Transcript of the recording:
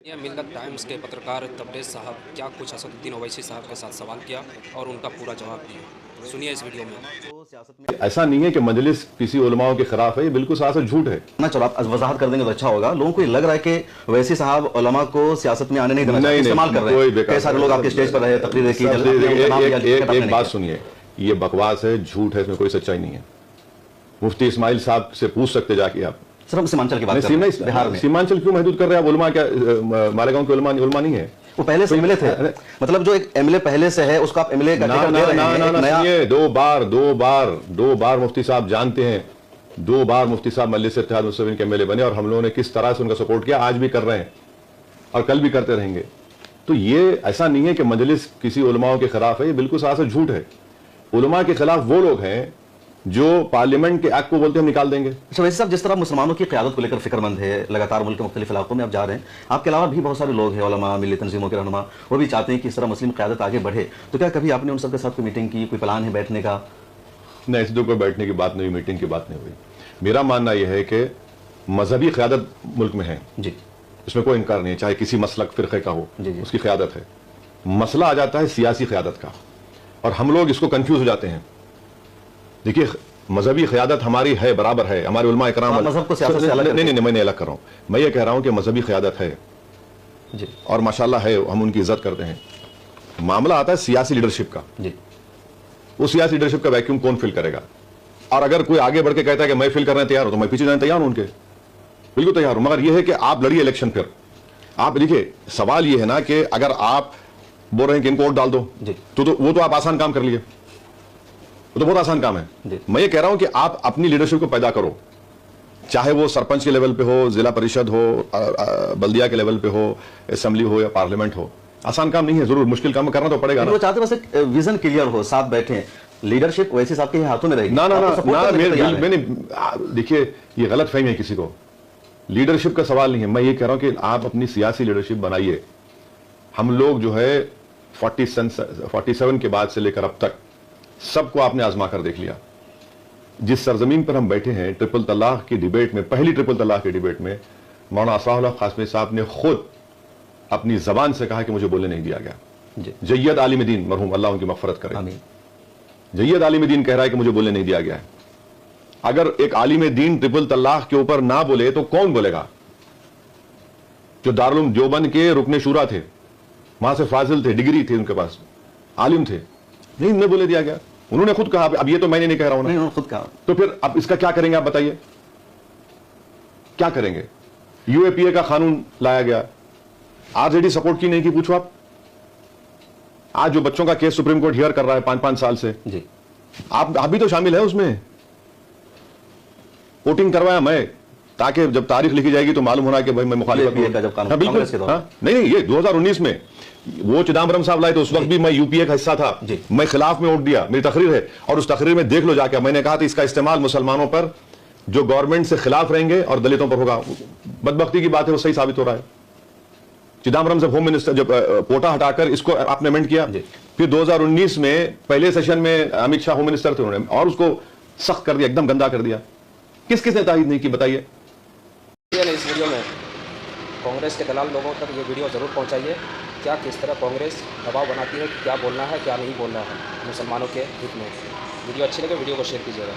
ये मिल्लत टाइम्स के पत्रकार तबरेज़ साहब क्या कुछ असदुद्दीन ओवैसी साहब के साथ सवाल किया और उनका पूरा जवाब दिया। सुनिए इस वीडियो में। ऐसा नहीं है कि मजलिस किसी उलमाओं के खिलाफ है, ये बिल्कुल सरासर झूठ है ना चलो आप वजाहत कर देंगे तो अच्छा होगा। लोगों को ये लग रहा है कि वैसी साहब उलमा को सियासत में आने नहीं देना चाहिए, इस्तेमाल कर रहे हैं। कई सारे लोग आपके स्टेज पर रहे, तकरीरें की। एक बात सुनिए, ये बकवास है, झूठ है, इसमें कोई सच्चाई नहीं है। मुफ्ती इस्माइल साहब से पूछ सकते जाके आप। सिर्फ सीमांचल की बात कर रहे हैं, बिहार में सीमांचल क्यों महदूद कर रहे हैं? आप उलमा क्या मालेगांव के उलमा नहीं है? वो पहले से एमएलए थे, मतलब जो एक एमएलए पहले से है उसको आप एमएलए का टिकट दे रहे हैं। दो बार मुफ्ती साहब जानते हैं, 2 बार मुफ्ती साहब मजलिस इत्तेहाद मुस्लिमीन के एमएलए बने और हम लोगों ने किस तरह से उनका सपोर्ट किया, आज भी कर रहे हैं और कल भी करते रहेंगे। तो ये ऐसा नहीं है कि मजलिस किसी उलमाओं के खिलाफ है, ये बिल्कुल सरासर झूठ है। उलमा के खिलाफ वो लोग हैं जो पार्लियामेंट के एक्ट को बोलते हम निकाल देंगे। अच्छा वैसे साहब, जिस तरह मुसलमानों की क़यादत को लेकर फिक्रमंद है, लगातार मुल्क के मुख्तलिफ इलाकों में आप जा रहे हैं, आपके अलावा भी बहुत सारे लोग हैं, उलमा, मिली तंजीमों के रहनुमा, वो भी चाहते हैं कि इस तरह मुस्लिम क़यादत आगे बढ़े। तो क्या कभी आपने उन सबके साथ कोई मीटिंग की, कोई प्लान है बैठने का? नहीं, ऐसे तो कोई बैठने की बात नहीं हुई, मीटिंग की बात नहीं हुई। मेरा मानना यह है कि मजहबी क़यादत मुल्क में है जी, इसमें कोई इनकार नहीं है, चाहे किसी मसलक फ़िरक़े का हो, उसकी क़यादत है। मसला आ जाता है सियासी क़यादत का, और हम लोग इसको कंफ्यूज हो जाते हैं। देखिए, मजहबी क़यादत हमारी है, बराबर है, हमारे उलमा इकराम मजहब को सियासत से अलग नहीं, मैं नहीं अलग कर रहा हूँ। मैं ये कह रहा हूँ कि मजहबी क़यादत है जी, और माशाल्लाह है, हम उनकी इज्जत करते हैं। मामला आता है सियासी लीडरशिप का जी। वो सियासी लीडरशिप का वैक्यूम कौन फिल करेगा? और अगर कोई आगे बढ़ के कहता है कि मैं फिल करने तैयार हूं, तो मैं पीछे जाने तैयार हूं, उनके बिल्कुल तैयार हूं। मगर यह है कि आप लड़िए इलेक्शन। फिर आप देखिए, सवाल यह है ना कि अगर आप बोल रहे हैं कि इनको वोट डाल दो, तो वो तो आप आसान काम कर लिए, वो तो बहुत आसान काम है। मैं ये कह रहा हूं कि आप अपनी लीडरशिप को पैदा करो, चाहे वो सरपंच के लेवल पे हो, जिला परिषद हो, बल्दिया के लेवल पे हो, असेंबली हो या पार्लियामेंट हो। आसान काम नहीं है, जरूर मुश्किल काम करना तो पड़ेगा ना। वो चाहते बस एक विजन क्लियर हो, साथ बैठे, लीडरशिप वैसे साहब के हाथों में रहेगी। मैंने देखिए, ये गलत फहमी है किसी को। लीडरशिप का सवाल नहीं है, मैं ये कह रहा हूं कि आप अपनी सियासी लीडरशिप बनाइए। हम लोग जो है 47 के बाद से लेकर अब तक सबको आपने आजमा कर देख लिया। जिस सरजमीन पर हम बैठे हैं, ट्रिपल तलाक की डिबेट में, पहली ट्रिपल तलाक की डिबेट में मौलाना असराउल्लाह कासमी साहब ने खुद अपनी जबान से कहा कि मुझे बोलने नहीं दिया गया। जय्यद आलिम दीन मरहूम, अल्लाह उनकी मग़फ़िरत करे, जय्यद आलिम दीन कह रहा है कि मुझे बोलने नहीं दिया गया है। अगर एक आलिम दीन ट्रिपल तलाक के ऊपर ना बोले तो कौन बोलेगा? जो दारुल उलूम देवबंद के रुकने शूरा थे, वहां से फाजिल थे, डिग्री थी उनके पास, आलिम थे, नहीं उन्हें बोले दिया गया। उन्होंने खुद कहा, अब ये तो मैंने नहीं कह रहा हूं ना, खुद कहा। तो फिर अब इसका क्या करेंगे? आप बताइए क्या करेंगे? यूएपीए का कानून लाया गया, आरजेडी सपोर्ट की नहीं की, पूछो आप। आज जो बच्चों का केस सुप्रीम कोर्ट हियर कर रहा है 5-5 साल से जी, आप भी तो शामिल है उसमें। वोटिंग करवाया मैं, ताकि जब तारीख लिखी जाएगी तो मालूम होना कि भाई मैं मुखालिफत का बिल्कुल। नहीं, ये 2019 में वो चिदम्बरम साहब लाए तो उस वक्त भी मैं यूपीए का हिस्सा था, मैं खिलाफ में वोट दिया, मेरी तकरीर है, और उस तकरीर में देख लो जाके, मैंने कहा था इसका इस्तेमाल मुसलमानों पर जो गवर्नमेंट से खिलाफ रहेंगे और दलितों पर होगा। बदबख्ती की बात है, वो सही साबित हो रहा है। चिदम्बरम से होम मिनिस्टर जब कोटा हटाकर इसको आपने अमेंड किया, फिर 2019 में पहले सेशन में अमित शाह होम मिनिस्टर थे, उन्होंने और उसको सख्त कर दिया, एकदम गंदा कर दिया। किसने तायीद नहीं की, बताइए। इस वीडियो में कांग्रेस के दलाल लोगों तक ये वीडियो ज़रूर पहुंचाइए, क्या किस तरह कांग्रेस दबाव बनाती है, क्या बोलना है क्या नहीं बोलना है मुसलमानों के हित में। वीडियो अच्छी लगे वीडियो को शेयर कीजिएगा।